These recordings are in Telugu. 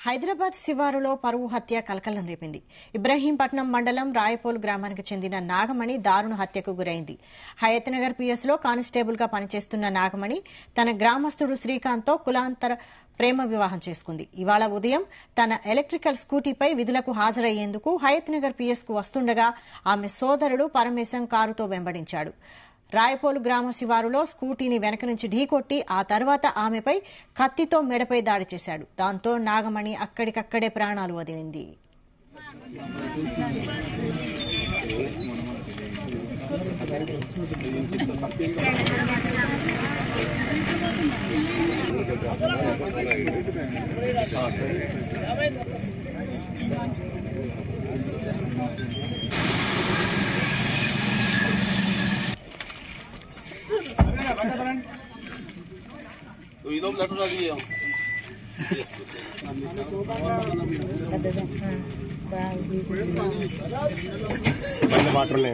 హైదరాబాద్ శివారులో పరువు హత్య కలకలం రేపింది. ఇబ్రహీంపట్నం మండలం రాయపోలు గ్రామానికి చెందిన నాగమణి దారుణ హత్యకు గురైంది. హయత్నగర్ పిఎస్లో కానిస్టేబుల్ గా పనిచేస్తున్న నాగమణి తన గ్రామస్తుడు శ్రీకాంత్తో కులాంతర ప్రేమ వివాహం చేసుకుంది. ఇవాళ ఉదయం తన ఎలక్ట్రికల్ స్కూటీపై విధులకు హాజరయ్యేందుకు హయత్నగర్ పిఎస్కు వస్తుండగా ఆమె సోదరుడు పరమేశం కారుతో వెంబడించాడు. రాయపోలు గ్రామ శివారులో స్కూటీని వెనక నుంచి ఢీకొట్టి ఆ తర్వాత ఆమెపై కత్తితో మెడపై దాడి చేశాడు. దాంతో నాగమణి అక్కడికక్కడే ప్రాణాలు వదిలింది. इधर लटू डाल दिए वाटर ले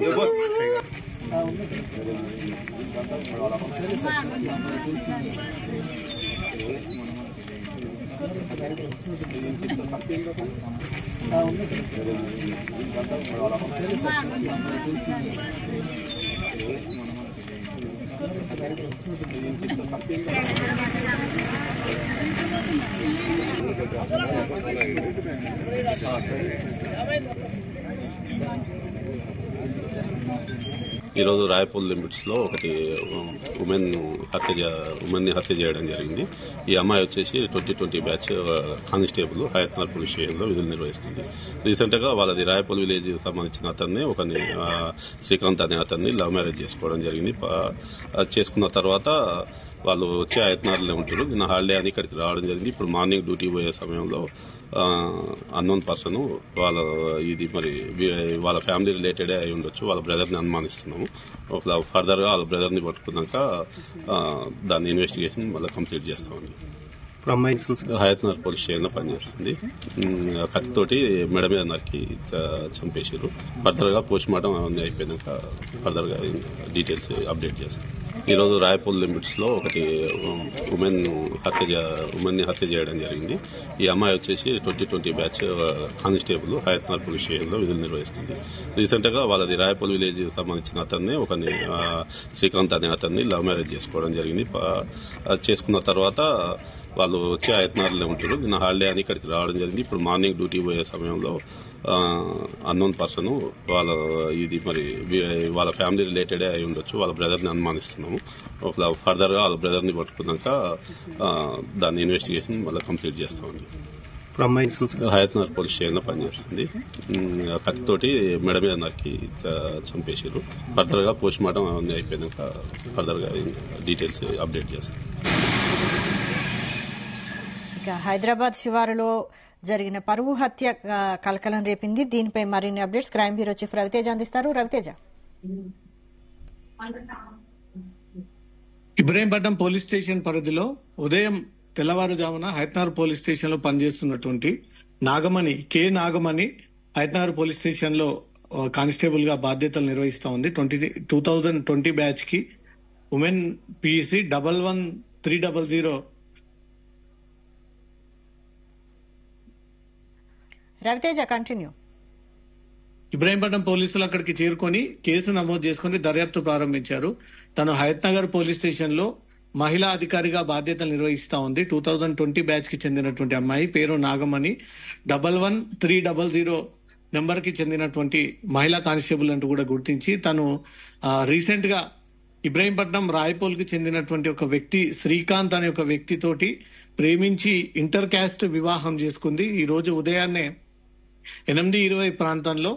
ఈరోజు రాయపూల్ లిమిట్స్ లో ఒకటి ఉమెన్ ని హత్య చేయడం జరిగింది. ఈ అమ్మాయి వచ్చేసి 2020 batch constable Hayathnagar police station లో విధులు నిర్వహిస్తుంది. రీసెంట్ గా వాళ్ళది రాయపూల్ విలేజ్ సంబంధించిన అతన్ని శ్రీకాంత్ అనే అతన్ని లవ్ మ్యారేజ్ చేసుకోవడం జరిగింది. చేసుకున్న తర్వాత వాళ్ళు వచ్చి హయత్నగర్లో ఉంటారు. నిన్న హాలిడే అని ఇక్కడికి రావడం జరిగింది. ఇప్పుడు మార్నింగ్ డ్యూటీ పోయే సమయంలో అన్నోన్ పర్సన్ వాళ్ళ ఫ్యామిలీ రిలేటెడ్ అయి ఉండొచ్చు. వాళ్ళ బ్రదర్ ని అనుమానిస్తున్నాము. ఫర్దర్ గా వాళ్ళ బ్రదర్ ని పట్టుకున్నాక దాని ఇన్వెస్టిగేషన్ మళ్ళీ కంప్లీట్ చేస్తామండి. హయత్నగర్ పోలీస్ స్టేషన్ లో పనిచేస్తుంది. కత్తితోటి మెడ మీద నరికి చంపేసారు. ఫర్దర్ గా పోస్ట్ మార్టం అవన్నీ అయిపోయినాక ఫర్దర్ గా డీటెయిల్స్ అప్డేట్ చేస్తాం. ఈరోజు రాయపూల్ లిమిట్స్ లో ఒకటి ఉమెన్ ని హత్య చేయడం జరిగింది. ఈ అమ్మాయి వచ్చేసి 2020 batch constable Hayathnagar police station లో విధులు నిర్వహిస్తుంది. రీసెంట్ గా వాళ్ళది రాయపూల్ విలేజ్ సంబంధించిన అతన్ని శ్రీకాంత్ అనే అతన్ని లవ్ మ్యారేజ్ చేసుకోవడం జరిగింది. చేసుకున్న తర్వాత వాళ్ళు వచ్చి హయత్నగర్లో ఉంటారు. నిన్న హాలిడే అని ఇక్కడికి రావడం జరిగింది. ఇప్పుడు మార్నింగ్ డ్యూటీ పోయే సమయంలో అన్నోన్ పర్సన్ వాళ్ళ ఫ్యామిలీ రిలేటెడ్ అయి ఉండొచ్చు. వాళ్ళ బ్రదర్ ని అనుమానిస్తున్నాము. ఫర్దర్ గా వాళ్ళ బ్రదర్ ని పట్టుకున్నాక దాని ఇన్వెస్టిగేషన్ మళ్ళీ కంప్లీట్ చేస్తామండి. హయత్నగర్ పోలీస్ స్టేషన్ లో పనిచేస్తుంది. కత్తితోటి మెడ మీద నరికి చంపేసారు. ఫర్దర్ గా పోస్ట్ మార్టం అవన్నీ అయిపోయినాక ఫర్దర్ గా డీటెయిల్స్ అప్డేట్ చేస్తాం. హైదరాబాద్ శివారులో జరిగిన పరువు హత్య కలకలం రేపింది. దీనిపై మరిన్ని updates crime bureau chief Raviteja అందిస్తారు. రవితేజ. ఇబ్రహీంపట్నం పోలీస్ స్టేషన్ పరిధిలో ఉదయం తెల్లవారుజామున హయత్నగర్ పోలీస్ స్టేషన్ లో పనిచేస్తున్నటువంటి నాగమణి హయత్నగర్ పోలీస్ స్టేషన్ లో కానిస్టేబుల్ గా బాధ్యతలు నిర్వహిస్తా ఉంది. 2020 బ్యాచ్ కి women PC 11300 Raviteja continue. Ibrahimpatnam పోలీసులు అక్కడికి చేరుకొని కేసు నమోదు చేసుకుని దర్యాప్తు ప్రారంభించారు. తను హయత్నగర్ పోలీస్ స్టేషన్ లో మహిళా అధికారిగా బాధ్యతలు నిర్వహిస్తా ఉంది. 2020 బ్యాచ్ కి చెందినటువంటి అమ్మాయి పేరు నాగమణి. 11300 నెంబర్ కి చెందినటువంటి మహిళా కానిస్టేబుల్ అంటూ కూడా గుర్తించి తను రీసెంట్ గా ఇబ్రహీంపట్నం రాయపోల్ కి చెందినటువంటి ఒక వ్యక్తి శ్రీకాంత్ అనే ఒక వ్యక్తితోటి ప్రేమించి ఇంటర్ క్యాస్ట్ వివాహం చేసుకుంది. ఈ రోజు ఉదయాన్నే 8:20 ప్రాంతంలో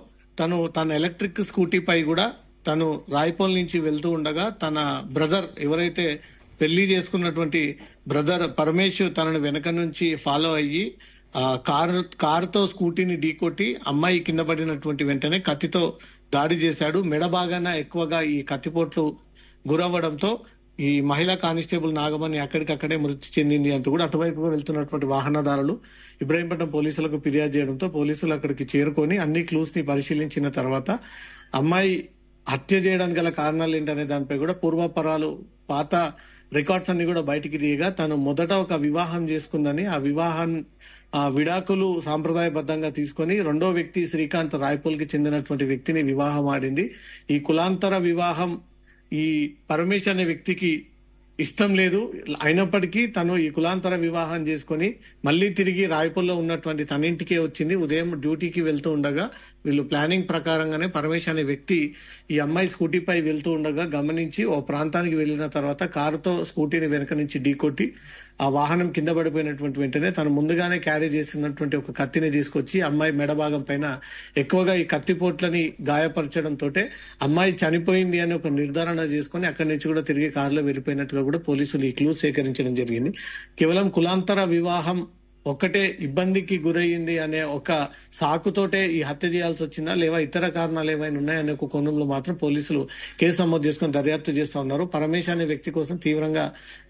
తన ఎలక్ట్రిక్ స్కూటీపై కూడా తను రాయపోల్ నుంచి వెళ్తూ ఉండగా తన బ్రదర్ ఎవరైతే పెళ్లి చేసుకున్నటువంటి బ్రదర్ పరమేశ్ తనను వెనక నుంచి ఫాలో అయ్యి కారుతో స్కూటీని ఢీకొట్టి అమ్మాయి కింద పడినటువంటి వెంటనే కత్తితో దాడి చేశాడు. మెడ భాగాన ఎక్కువగా ఈ కత్తిపోట్లు గురవ్వడంతో ఈ మహిళా కానిస్టేబుల్ నాగమణి అక్కడికక్కడే మృతి చెందింది అంటూ కూడా అటువైపుగా వెళ్తున్నటువంటి వాహనదారులు ఇబ్రహీంపట్నం పోలీసులకు ఫిర్యాదు చేయడంతో పోలీసులు అక్కడికి చేరుకొని అన్ని క్లూస్ ని పరిశీలించిన తర్వాత అమ్మాయి హత్య చేయడానికి గల కారణాలు ఏంటనే దానిపై కూడా పూర్వాపరాలు పాత రికార్డ్స్ అన్ని కూడా బయటికి తీయగా తను మొదట ఒక వివాహం చేసుకుందని, ఆ విడాకులు సాంప్రదాయబద్ధంగా తీసుకొని రెండో వ్యక్తి శ్రీకాంత్ రాయపూల్ కి చెందినటువంటి వ్యక్తిని వివాహం ఆడింది. ఈ కులాంతర వివాహం ఈ పరమేశ్ అనే వ్యక్తికి ఇష్టం లేదు. అయినప్పటికీ తను ఈ కులాంతర వివాహం చేసుకుని మళ్ళీ తిరిగి రాయపూల్లో ఉన్నటువంటి తన ఇంటికే వచ్చింది. ఉదయం డ్యూటీకి వెళ్తూ ఉండగా వీళ్ళు ప్లానింగ్ ప్రకారంగానే పరమేశ్ అనే వ్యక్తి ఈ అమ్మాయి స్కూటీపై వెళ్తూ ఉండగా గమనించి ఓ ప్రాంతానికి వెళ్లిన తర్వాత కారుతో స్కూటీని వెనక నుంచి ఢీకొట్టి ఆ వాహనం కింద పడిపోయినటువంటి వెంటనే తను ముందుగానే క్యారీ చేసినటువంటి ఒక కత్తిని తీసుకొచ్చి అమ్మాయి మెడ భాగం పైన ఎక్కువగా ఈ కత్తిపోట్లని గాయపరచడంతో అమ్మాయి చనిపోయింది అని ఒక నిర్ధారణ చేసుకుని అక్కడి నుంచి కూడా తిరిగి కారులో వెళ్ళిపోయినట్టుగా కూడా పోలీసులు ఈ క్లూ సేకరించడం జరిగింది. కేవలం కులాంతర వివాహం ఒక్కటే ఇబ్బందికి గురయ్యింది అనే ఒక సాకుతోటే ఈ హత్య చేయాల్సి వచ్చిందా, లేవా ఇతర కారణాలు ఏమైనా ఉన్నాయనే ఒక కోణంలో మాత్రం పోలీసులు కేసు నమోదు చేసుకుని దర్యాప్తు చేస్తా ఉన్నారు. పరమేశ్ అనే వ్యక్తి కోసం తీవ్రంగా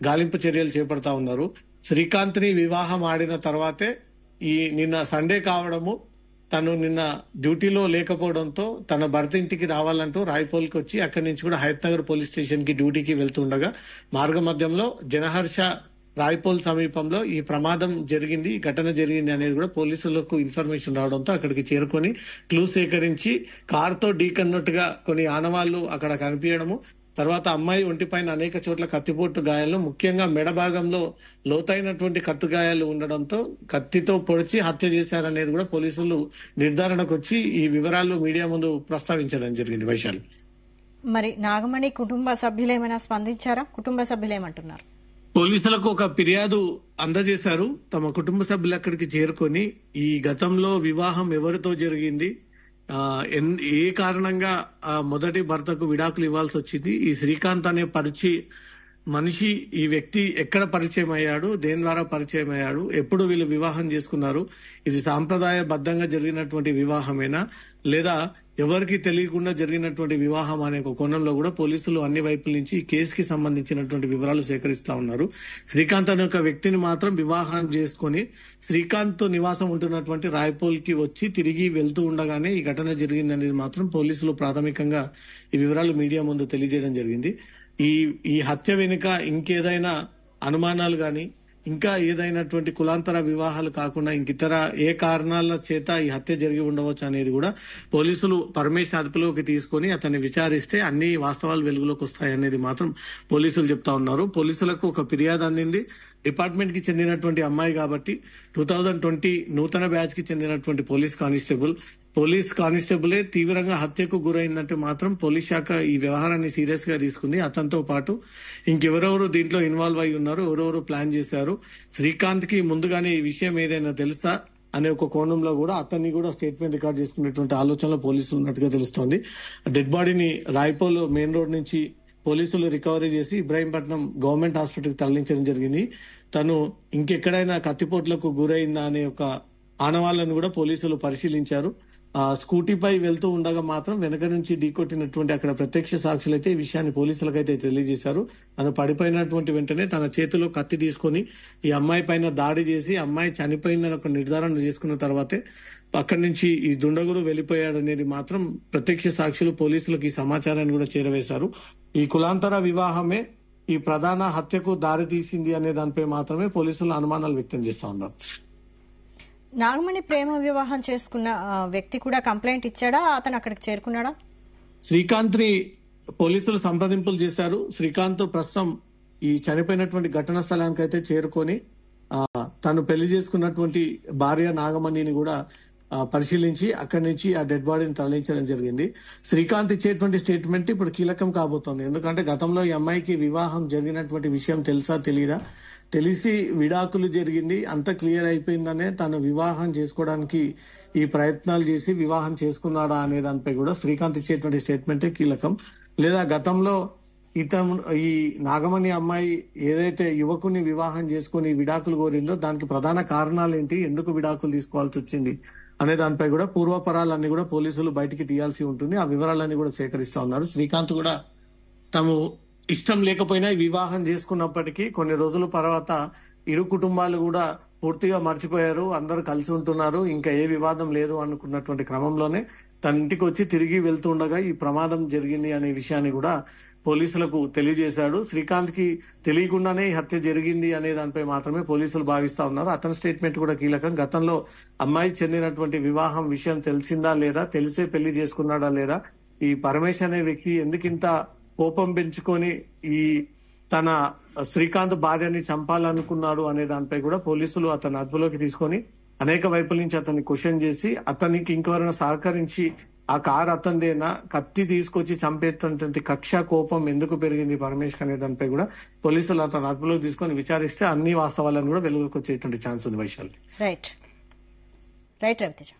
గాలింపు చర్యలు చేపడతా ఉన్నారు. శ్రీకాంత్ ని వివాహం ఆడిన తర్వాతే ఈ నిన్న సండే కావడము, తను నిన్న డ్యూటీలో లేకపోవడంతో తన భర్త ఇంటికి రావాలంటూ రాయపూల్కి వచ్చి అక్కడి నుంచి కూడా హయత్ నగర్ పోలీస్ స్టేషన్ కి డ్యూటీకి వెళ్తుండగా మార్గ మధ్యంలో జనహర్ష రాయపూల్ సమీపంలో ఈ ప్రమాదం జరిగింది, ఈ ఘటన జరిగింది అనేది కూడా పోలీసులకు ఇన్ఫర్మేషన్ రావడంతో అక్కడికి చేరుకొని క్లూ సేకరించి కారుతో ఢీకన్నట్టుగా కొన్ని ఆనవాళ్లు అక్కడ కనిపించడము, తర్వాత అమ్మాయి ఒంటిపైన అనేక చోట్ల కత్తిపోటు గాయాలు, ముఖ్యంగా మెడ భాగంలో లోతైనటువంటి కత్తు గాయాలు ఉండడంతో కత్తితో పొడిచి హత్య చేశారనేది కూడా పోలీసులు నిర్ధారణకు వచ్చి ఈ వివరాలు మీడియా ముందు ప్రస్తావించడం జరిగింది. వైశాలి, మరి నాగమణి కుటుంబ సభ్యులు ఏమైనా స్పందించారా? కుటుంబ సభ్యులు ఏమంటున్నారు? పోలీసులకు ఒక ఫిర్యాదు అందజేశారు. తమ కుటుంబ సభ్యులు అక్కడికి చేరుకొని ఈ గతంలో వివాహం ఎవరితో జరిగింది, ఏ కారణంగా మొదటి భర్తకు విడాకులు ఇవ్వాల్సి వచ్చింది, ఈ శ్రీకాంత్ అనే మనిషి ఈ వ్యక్తి ఎక్కడ పరిచయం అయ్యాడు, దేని ద్వారా పరిచయం అయ్యాడు, ఎప్పుడు వీళ్ళు వివాహం చేసుకున్నారు, ఇది సాంప్రదాయబద్ధంగా జరిగినటువంటి వివాహమేనా లేదా ఎవరికి తెలియకుండా జరిగినటువంటి వివాహం అనే ఒక కోణంలో కూడా పోలీసులు అన్ని వైపుల నుంచి ఈ కేసుకి సంబంధించినటువంటి వివరాలు సేకరిస్తా ఉన్నారు. శ్రీకాంత్ అనే ఒక వ్యక్తిని మాత్రం వివాహం చేసుకుని శ్రీకాంత్ నివాసం ఉంటున్నటువంటి రాయపూల్ కి వచ్చి తిరిగి వెళ్తూ ఉండగానే ఈ ఘటన జరిగిందనేది మాత్రం పోలీసులు ప్రాథమికంగా ఈ వివరాలు మీడియా ముందు తెలియజేయడం జరిగింది. ఈ హత్య వెనుక ఇంకేదైనా అనుమానాలు గాని ఇంకా ఏదైనటువంటి కులాంతర వివాహాలు కాకుండా ఇంకితర ఏ కారణాల చేత ఈ హత్య జరిగి ఉండవచ్చు అనేది కూడా పోలీసులు పరమేశ్ అదుపులోకి తీసుకొని అతన్ని విచారిస్తే అన్ని వాస్తవాలు వెలుగులోకి వస్తాయనేది మాత్రం పోలీసులు చెప్తా ఉన్నారు. పోలీసులకు ఒక ఫిర్యాదు అందింది. డిపార్ట్మెంట్ కి చెందినటువంటి అమ్మాయి కాబట్టి 2020 నూతన బ్యాచ్ కి చెందినటువంటి పోలీస్ కానిస్టేబులే తీవ్రంగా హత్యకు గురైందంటే మాత్రం పోలీస్ శాఖ ఈ వ్యవహారాన్ని సీరియస్ గా తీసుకుంది. అతనితో పాటు ఇంకెవరెవరు దీంట్లో ఇన్వాల్వ్ అయి ఉన్నారు, ఎవరెవరు ప్లాన్ చేశారు, శ్రీకాంత్ కి ముందుగానే ఈ విషయం ఏదైనా తెలుసా అనే ఒక కోణంలో కూడా అతన్ని కూడా స్టేట్మెంట్ రికార్డ్ చేసుకునేటువంటి ఆలోచనలో పోలీసులు ఉన్నట్టుగా తెలుస్తోంది. డెడ్ బాడీని రాయపూల్ మెయిన్ రోడ్ నుంచి పోలీసులు రికవరీ చేసి ఇబ్రాహీంపట్నం గవర్నమెంట్ హాస్పిటల్ కి తరలించడం జరిగింది. తను ఇంకెక్కడైనా కత్తిపోట్లకు గురైందా అనే ఒక ఆనవాళ్లను కూడా పోలీసులు పరిశీలించారు. స్కూటీపై వెళ్తూ ఉండగా మాత్రం వెనక నుంచి ఢీకొట్టినటువంటి అక్కడ ప్రత్యక్ష సాక్షులైతే ఈ విషయాన్ని పోలీసులకైతే తెలియజేశారు. తను పడిపోయినటువంటి వెంటనే తన చేతిలో కత్తి తీసుకొని ఈ అమ్మాయి పైన దాడి చేసి అమ్మాయి చనిపోయిందని ఒక నిర్ధారణ చేసుకున్న తర్వాతే అక్కడి నుంచి ఈ దుండగుడు వెళ్లిపోయాడనేది మాత్రం ప్రత్యక్ష సాక్షులు పోలీసులకు ఈ సమాచారాన్ని కూడా చేరవేశారు. ఈ కులాంతర వివాహమే ఈ ప్రధాన హత్యకు దారి తీసింది అనే దానిపై మాత్రమే పోలీసులు అనుమానాలు వ్యక్తం చేస్తా ఉన్నారు. నాగమణి ప్రేమ వివాహం చేసుకున్న వ్యక్తి కూడా కంప్లైంట్ ఇచ్చాడా, అతను అక్కడికి చేరుకున్నాడా? శ్రీకాంత్ ని పోలీసులు సంప్రదింపులు చేశారు. శ్రీకాంత్ ప్రస్తుతం ఈ చనిపోయినటువంటి ఘటనా స్థలానికి అయితే చేరుకొని తను పెళ్లి చేసుకున్నటువంటి భార్య నాగమణిని కూడా పరిశీలించి అక్కడి నుంచి ఆ డెడ్ బాడీని తరలించడం జరిగింది. శ్రీకాంత్ ఇచ్చేటువంటి స్టేట్మెంట్ ఇప్పుడు కీలకం కాబోతోంది. ఎందుకంటే గతంలో ఈ అమ్మాయికి వివాహం జరిగినటువంటి విషయం తెలుసా తెలియదా, తెలిసి విడాకులు జరిగింది, అంత క్లియర్ అయిపోయిందనే తను వివాహం చేసుకోవడానికి ఈ ప్రయత్నాలు చేసి వివాహం చేసుకున్నాడా అనే దానిపై కూడా శ్రీకాంత్ ఇచ్చేటువంటి స్టేట్మెంటే కీలకం. లేదా గతంలో ఈ నాగమణి అమ్మాయి ఏదైతే యువకుని వివాహం చేసుకుని విడాకులు కోరిందో దానికి ప్రధాన కారణాలు ఏంటి, ఎందుకు విడాకులు తీసుకోవాల్సి వచ్చింది అనే దానిపై కూడా పూర్వపరాలన్నీ కూడా పోలీసులు బయటికి తీయాల్సి ఉంటుంది. ఆ వివరాలన్నీ కూడా సేకరిస్తా ఉన్నారు. శ్రీకాంత్ కూడా తాము ఇష్టం లేకపోయినా వివాహం చేసుకున్నప్పటికీ కొన్ని రోజుల తర్వాత ఇరు కుటుంబాలు కూడా పూర్తిగా మర్చిపోయారు, అందరూ కలిసి ఉంటున్నారు, ఇంకా ఏ వివాదం లేదు అనుకున్నటువంటి క్రమంలోనే తన ఇంటికి వచ్చి తిరిగి వెళ్తుండగా ఈ ప్రమాదం జరిగింది అనే విషయాన్ని కూడా పోలీసులకు తెలియజేశాడు. శ్రీకాంత్ కి తెలియకుండానే ఈ హత్య జరిగింది అనే దానిపై మాత్రమే పోలీసులు భావిస్తా ఉన్నారు. అతని స్టేట్మెంట్ కూడా కీలకం. గతంలో అమ్మాయి చెందినటువంటి వివాహం విషయం తెలిసిందా లేదా, తెలిసే పెళ్లి చేసుకున్నాడా లేదా, ఈ పరమేశ్ అనే వ్యక్తి ఎందుకింత కోపం పెంచుకొని ఈ తన శ్రీకాంత్ భార్యని చంపాలనుకున్నాడు అనే దానిపై కూడా పోలీసులు అతన్ని అదుపులోకి తీసుకొని అనేక వైపుల నుంచి అతన్ని క్వశ్చన్ చేసి అతనికి ఇంకెవరైనా సహకరించి ఆ కారు అతనిదేనా, కత్తి తీసుకొచ్చి చంపేటువంటి కక్ష కోపం ఎందుకు పెరిగింది పరమేష్ అనే దానిపై కూడా పోలీసులు అతను అదుపులోకి తీసుకొని విచారిస్తే అన్ని వాస్తవాలను కూడా వెలుగులోకి వచ్చేటువంటి ఛాన్స్ ఉంది. Vaishali right right Raviteja.